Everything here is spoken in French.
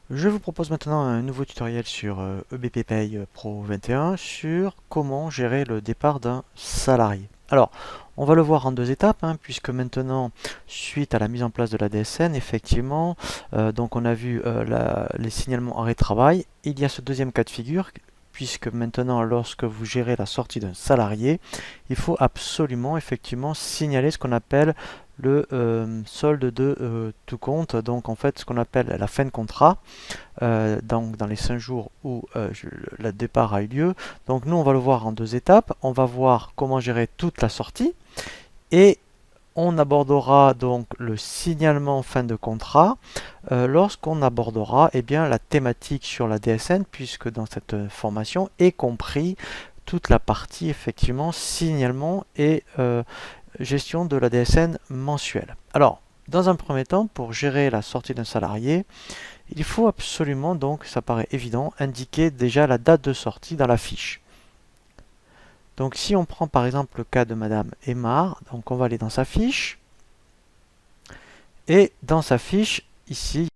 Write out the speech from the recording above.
Je vous propose maintenant un nouveau tutoriel sur EBP Pay Pro 21 sur comment gérer le départ d'un salarié. Alors, on va le voir en deux étapes, puisque maintenant, suite à la mise en place de la DSN, effectivement, donc on a vu les signalements arrêt de travail. Il y a ce deuxième cas de figure, puisque maintenant, lorsque vous gérez la sortie d'un salarié, il faut absolument, effectivement, signaler ce qu'on appelle le solde de tout compte, donc en fait ce qu'on appelle la fin de contrat, donc dans les 5 jours où le départ a eu lieu. Donc nous on va le voir en deux étapes, on va voir comment gérer toute la sortie et on abordera donc le signalement fin de contrat lorsqu'on abordera la thématique sur la DSN, puisque dans cette formation est compris toute la partie effectivement signalement et gestion de la DSN mensuelle. Alors, dans un premier temps, pour gérer la sortie d'un salarié, il faut absolument, donc ça paraît évident, indiquer déjà la date de sortie dans la fiche. Donc si on prend par exemple le cas de Madame Aymar, donc on va aller dans sa fiche, et dans sa fiche, ici,